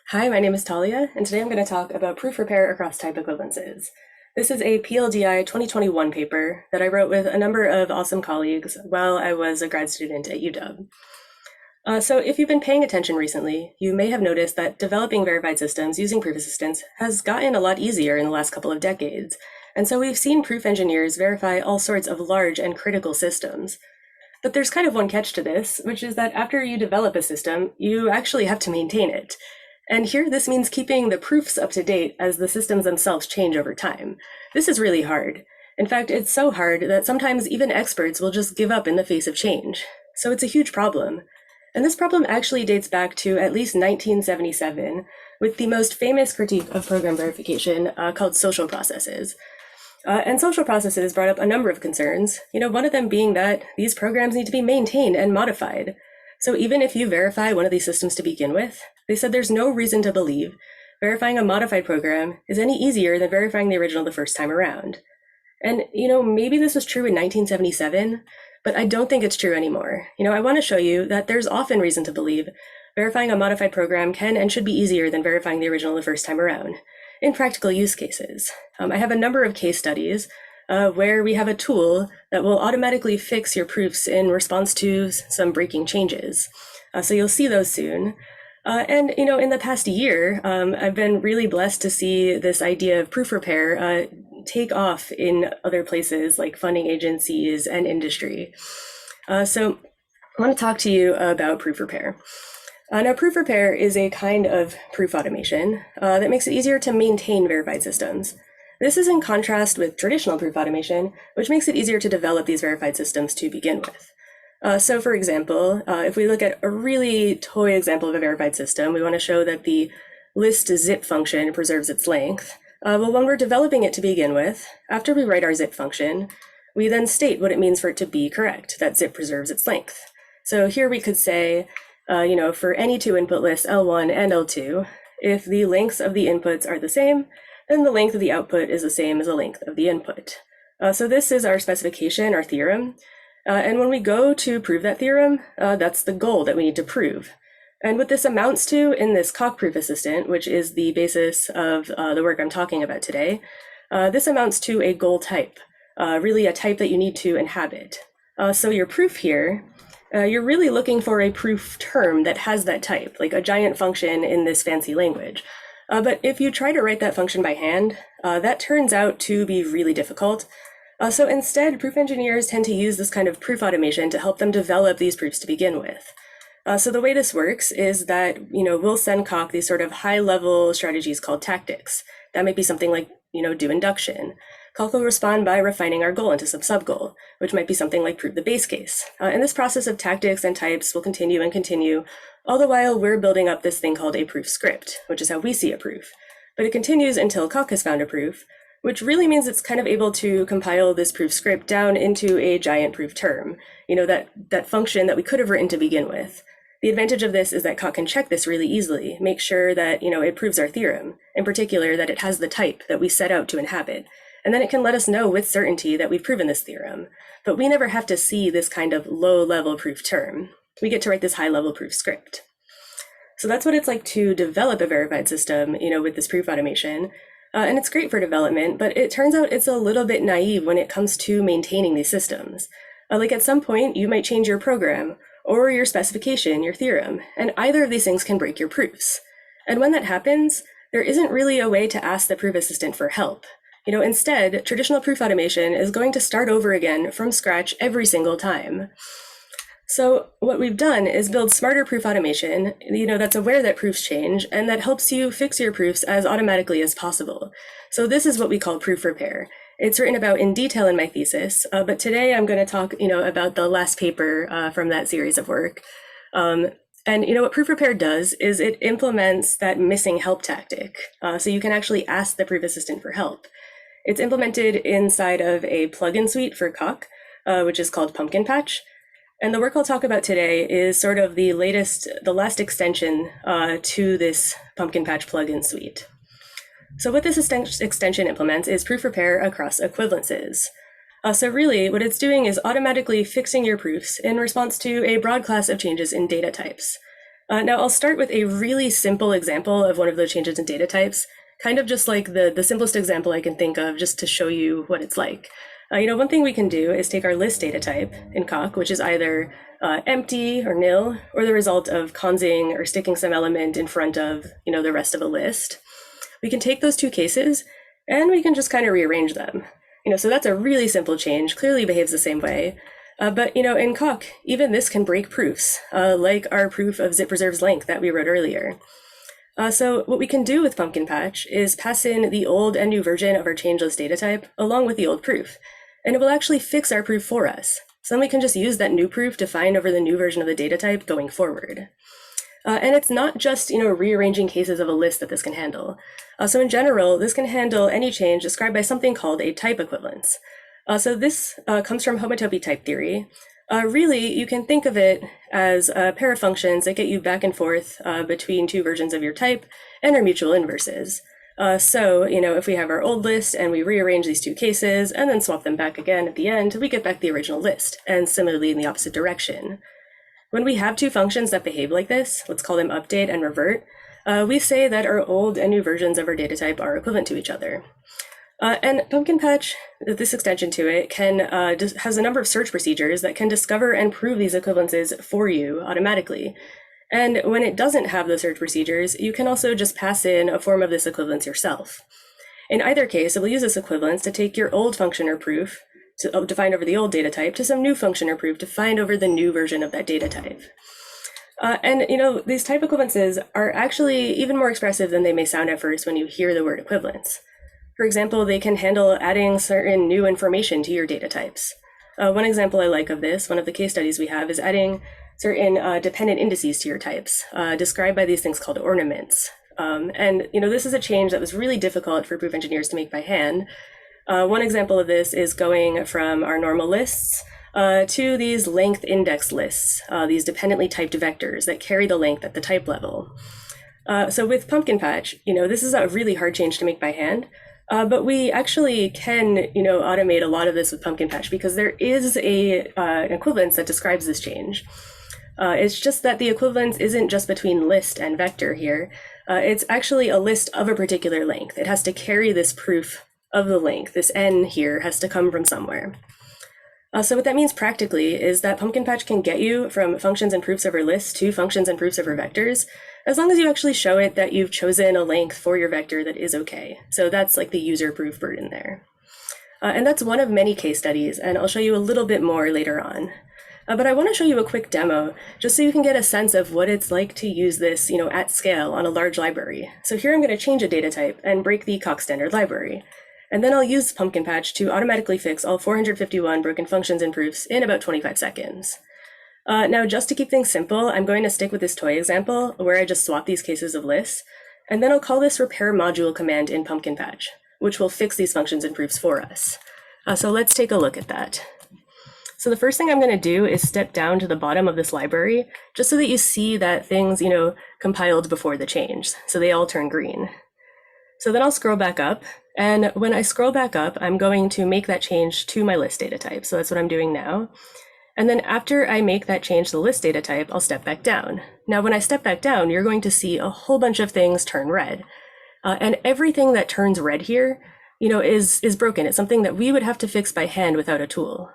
Hi, my name is Talia, and today I'm going to talk about proof repair across type equivalences. This is a PLDI 2021 paper that I wrote with a number of awesome colleagues while I was a grad student at UW. So if you've been paying attention recently, you may have noticed that developing verified systems using proof assistance has gotten a lot easier in the last couple of decades. And so we've seen proof engineers verify all sorts of large and critical systems. But there's kind of one catch to this, which is that after you develop a system, you actually have to maintain it. And here, this means keeping the proofs up to date as the systems themselves change over time. This is really hard. In fact, it's so hard that sometimes even experts will just give up in the face of change. So it's a huge problem. And this problem actually dates back to at least 1977, with the most famous critique of program verification called social processes. And social processes brought up a number of concerns, one of them being that these programs need to be maintained and modified. So even if you verify one of these systems to begin with, they said there's no reason to believe verifying a modified program is any easier than verifying the original the first time around. And, maybe this was true in 1977, but I don't think it's true anymore. I want to show you that there's often reason to believe verifying a modified program can and should be easier than verifying the original the first time around in practical use cases. I have a number of case studies where we have a tool that will automatically fix your proofs in response to some breaking changes. So you'll see those soon. And in the past year, I've been really blessed to see this idea of proof repair take off in other places like funding agencies and industry. So I want to talk to you about proof repair. Now, proof repair is a kind of proof automation that makes it easier to maintain verified systems. This is in contrast with traditional proof automation, which makes it easier to develop these verified systems to begin with. So for example, if we look at a really toy example of a verified system, we want to show that the list zip function preserves its length. Well, when we're developing it to begin with, after we write our zip function, we then state what it means for it to be correct, that zip preserves its length. So here we could say, for any two input lists, L1 and L2, if the lengths of the inputs are the same, then the length of the output is the same as the length of the input. So this is our specification, our theorem. And when we go to prove that theorem, that's the goal that we need to prove. And what this amounts to in this Coq proof assistant, which is the basis of the work I'm talking about today, this amounts to a goal type, really a type that you need to inhabit. So your proof here, you're really looking for a proof term that has that type, like a giant function in this fancy language. But if you try to write that function by hand, that turns out to be really difficult. So instead, proof engineers tend to use this kind of proof automation to help them develop these proofs to begin with. So the way this works is that, we'll send Coq these sort of high-level strategies called tactics. That might be something like, do induction. Coq will respond by refining our goal into some sub-goal, which might be something like prove the base case. And this process of tactics and types will continue and continue, all the while we're building up this thing called a proof script, which is how we see a proof. But it continues until Coq has found a proof, which really means it's kind of able to compile this proof script down into a giant proof term, that function that we could have written to begin with. The advantage of this is that Coq can check this really easily, make sure that, it proves our theorem, in particular that it has the type that we set out to inhabit. And then it can let us know with certainty that we've proven this theorem. But we never have to see this kind of low-level proof term. We get to write this high-level proof script. So that's what it's like to develop a verified system, with this proof automation. And it's great for development, but it turns out it's a little bit naive when it comes to maintaining these systems. Like at some point, you might change your program, or your specification, your theorem, and either of these things can break your proofs. And when that happens, there isn't really a way to ask the proof assistant for help. Instead, traditional proof automation is going to start over again from scratch every single time. So what we've done is build smarter proof automation, that's aware that proofs change and that helps you fix your proofs as automatically as possible. So this is what we call proof repair. It's written about in detail in my thesis, but today I'm going to talk, about the last paper from that series of work. And what proof repair does is it implements that missing help tactic. So you can actually ask the proof assistant for help. It's implemented inside of a plugin suite for Coq, which is called Pumpkin Patch. And the work I'll talk about today is sort of the last extension to this Pumpkin Patch plugin suite. So what this extension implements is proof repair across equivalences. So really, what it's doing is automatically fixing your proofs in response to a broad class of changes in data types. Now I'll start with a really simple example of one of those changes in data types, kind of just like the simplest example I can think of just to show you what it's like. One thing we can do is take our list data type in Coq, which is either empty or nil, or the result of consing or sticking some element in front of, the rest of a list. We can take those two cases and we can just kind of rearrange them. So that's a really simple change, clearly behaves the same way. But in Coq, even this can break proofs, like our proof of zip preserves length that we wrote earlier. So what we can do with Pumpkin Patch is pass in the old and new version of our changeless data type along with the old proof, and it will actually fix our proof for us. So then we can just use that new proof to find over the new version of the data type going forward. And it's not just rearranging cases of a list that this can handle. So in general, this can handle any change described by something called a type equivalence. So this comes from homotopy type theory. Really, you can think of it as a pair of functions that get you back and forth between two versions of your type and their mutual inverses. So, if we have our old list and we rearrange these two cases and then swap them back again at the end, we get back the original list, and similarly in the opposite direction. When we have two functions that behave like this, let's call them update and revert, we say that our old and new versions of our data type are equivalent to each other. And Pumpkin Patch, this extension to it, has a number of search procedures that can discover and prove these equivalences for you automatically. And when it doesn't have those search procedures, you can also just pass in a form of this equivalence yourself. In either case, it will use this equivalence to take your old function or proof to find over the old data type to some new function or proof to find over the new version of that data type. And these type equivalences are actually even more expressive than they may sound at first when you hear the word equivalence. For example, they can handle adding certain new information to your data types. One example I like of this, one of the case studies we have, is adding certain dependent indices to your types, described by these things called ornaments. And this is a change that was really difficult for proof engineers to make by hand. One example of this is going from our normal lists to these length index lists, these dependently typed vectors that carry the length at the type level. So with Pumpkin Patch, this is a really hard change to make by hand. But we actually can, automate a lot of this with Pumpkin Patch because there is an equivalence that describes this change. It's just that the equivalence isn't just between list and vector here. It's actually a list of a particular length. It has to carry this proof of the length. This n here has to come from somewhere. So what that means practically is that Pumpkin Patch can get you from functions and proofs over lists to functions and proofs over vectors, as long as you actually show it that you've chosen a length for your vector that is okay. So that's like the user proof burden there. And that's one of many case studies, and I'll show you a little bit more later on. But I want to show you a quick demo, just so you can get a sense of what it's like to use this, at scale on a large library. So here I'm going to change a data type and break the Coq standard library. And then I'll use Pumpkin Patch to automatically fix all 451 broken functions and proofs in about 25 seconds. Now, just to keep things simple, I'm going to stick with this toy example where I just swap these cases of lists, and then I'll call this repair module command in Pumpkin Patch, which will fix these functions and proofs for us. So let's take a look at that. So the first thing I'm going to do is step down to the bottom of this library, just so that you see that things, compiled before the change, so they all turn green. So then I'll scroll back up, and when I scroll back up, I'm going to make that change to my list data type. So that's what I'm doing now. And then after I make that change to the list data type, I'll step back down. Now, when I step back down, you're going to see a whole bunch of things turn red. And everything that turns red here, is broken. It's something that we would have to fix by hand without a tool.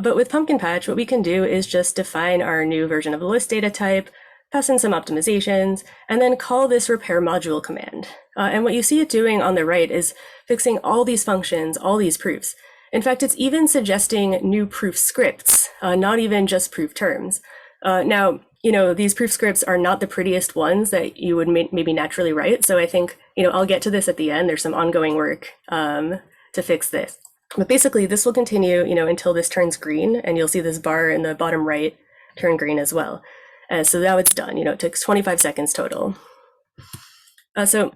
But with Pumpkin Patch, what we can do is just define our new version of the list data type, pass in some optimizations, and then call this repair module command. And what you see it doing on the right is fixing all these functions, all these proofs. In fact, it's even suggesting new proof scripts, not even just proof terms. Now, these proof scripts are not the prettiest ones that you would maybe naturally write. So I think, I'll get to this at the end. There's some ongoing work to fix this. But basically, this will continue, until this turns green, and you'll see this bar in the bottom right turn green as well. So now it's done. It took 25 seconds total. So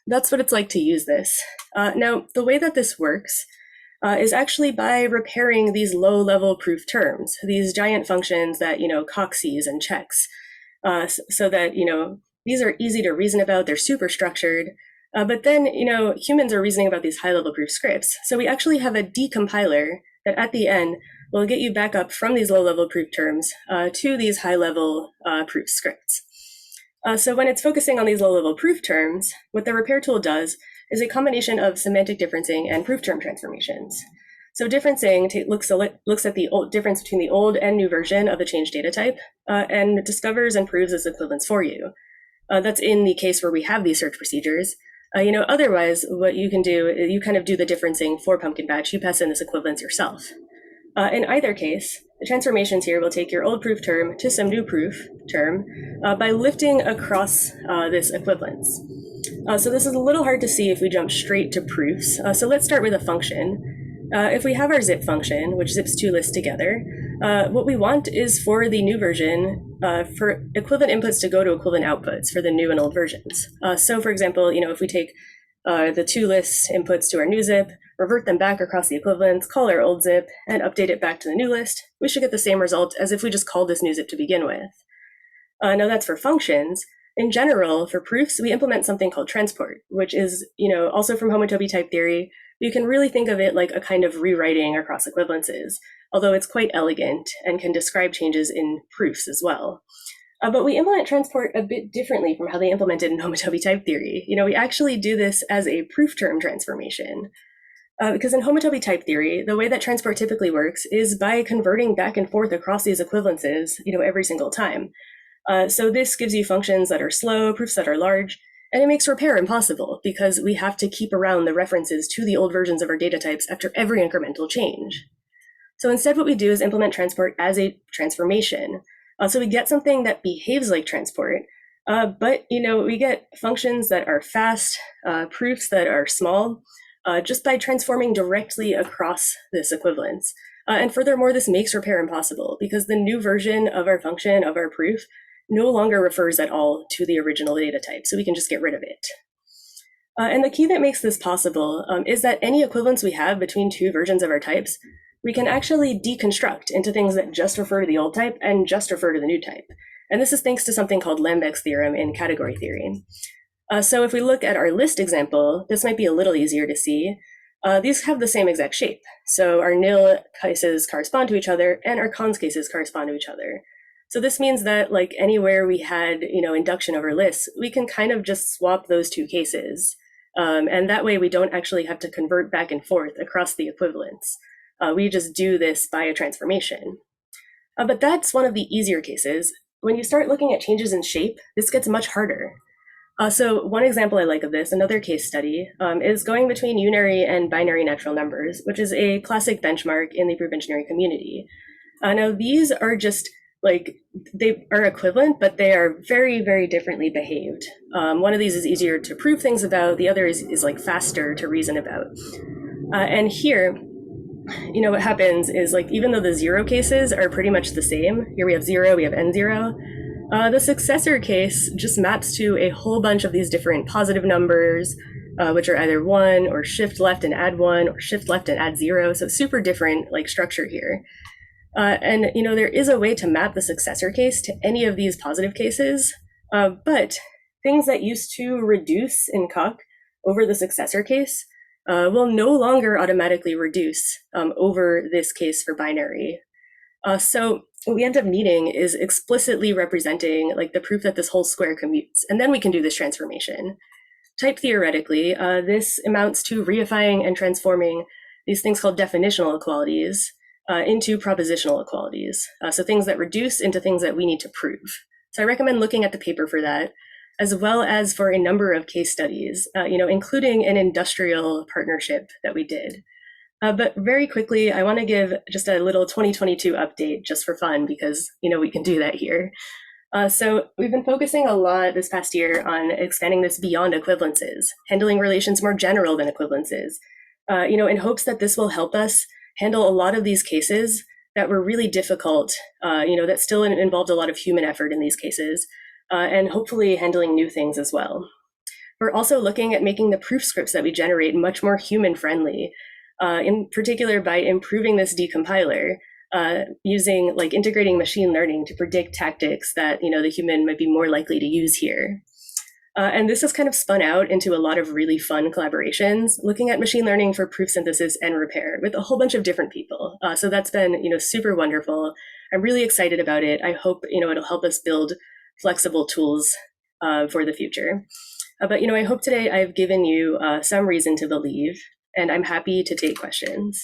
that's what it's like to use this. Now, the way that this works is actually by repairing these low-level proof terms, these giant functions that, Coq sees and checks, so that, these are easy to reason about, they're super structured, but then, humans are reasoning about these high-level proof scripts. So we actually have a decompiler that at the end will get you back up from these low-level proof terms to these high-level proof scripts. So when it's focusing on these low-level proof terms, what the repair tool does is a combination of semantic differencing and proof term transformations. So differencing looks at the difference between the old and new version of the changed data type and discovers and proves its equivalence for you. That's in the case where we have these search procedures. Otherwise, what you can do, you kind of do the differencing for Pumpkin Patch. You pass in this equivalence yourself. In either case, the transformations here will take your old proof term to some new proof term by lifting across this equivalence. So this is a little hard to see if we jump straight to proofs. So let's start with a function. If we have our zip function, which zips two lists together, what we want is for the new version, for equivalent inputs to go to equivalent outputs for the new and old versions. So for example, if we take the two lists inputs to our new zip, revert them back across the equivalence, call our old zip, and update it back to the new list, we should get the same result as if we just called this new zip to begin with. Now that's for functions. In general, for proofs, we implement something called transport, which is, also from homotopy type theory. You can really think of it like a kind of rewriting across equivalences, although it's quite elegant and can describe changes in proofs as well. But we implement transport a bit differently from how they implemented in homotopy type theory. We actually do this as a proof term transformation. Because in homotopy type theory, the way that transport typically works is by converting back and forth across these equivalences, every single time. So this gives you functions that are slow, proofs that are large, and it makes repair impossible because we have to keep around the references to the old versions of our data types after every incremental change. So instead, what we do is implement transport as a transformation. So we get something that behaves like transport, but we get functions that are fast, proofs that are small, just by transforming directly across this equivalence. And furthermore, this makes repair impossible because the new version of our function, of our proof, no longer refers at all to the original data type, so we can just get rid of it. And the key that makes this possible is that any equivalence we have between two versions of our types, we can actually deconstruct into things that just refer to the old type and just refer to the new type. And this is thanks to something called Lambeck's theorem in category theory. So if we look at our list example, this might be a little easier to see. These have the same exact shape. So our nil cases correspond to each other and our cons cases correspond to each other. So this means that like anywhere we had, induction over lists, we can kind of just swap those two cases. And that way we don't actually have to convert back and forth across the equivalence. We just do this by a transformation. But that's one of the easier cases. When you start looking at changes in shape, this gets much harder. So one example I like of this, another case study, is going between unary and binary natural numbers, which is a classic benchmark in the proof engineering community. Now these are just they are equivalent, but they are very, very differently behaved. One of these is easier to prove things about. The other is like faster to reason about. And here, what happens is even though the zero cases are pretty much the same, here we have zero, we have n0, the successor case just maps to a whole bunch of these different positive numbers, which are either 1 or shift left and add 1 or shift left and add 0. So super different structure here. And there is a way to map the successor case to any of these positive cases, but things that used to reduce in Coq over the successor case will no longer automatically reduce over this case for binary. So what we end up needing is explicitly representing the proof that this whole square commutes, and then we can do this transformation. Type theoretically, this amounts to reifying and transforming these things called definitional equalities into propositional equalities. So things that reduce into things that we need to prove. So I recommend looking at the paper for that, as well as for a number of case studies, including an industrial partnership that we did. But very quickly, I want to give just a little 2022 update just for fun, because we can do that here. So we've been focusing a lot this past year on expanding this beyond equivalences, handling relations more general than equivalences, in hopes that this will help us handle a lot of these cases that were really difficult, that still involved a lot of human effort in these cases, and hopefully handling new things as well. We're also looking at making the proof scripts that we generate much more human-friendly, in particular by improving this decompiler, using integrating machine learning to predict tactics that the human might be more likely to use here. And this has kind of spun out into a lot of really fun collaborations, looking at machine learning for proof synthesis and repair with a whole bunch of different people. So that's been, super wonderful. I'm really excited about it. I hope, it'll help us build flexible tools for the future. But, I hope today I've given you some reason to believe, and I'm happy to take questions.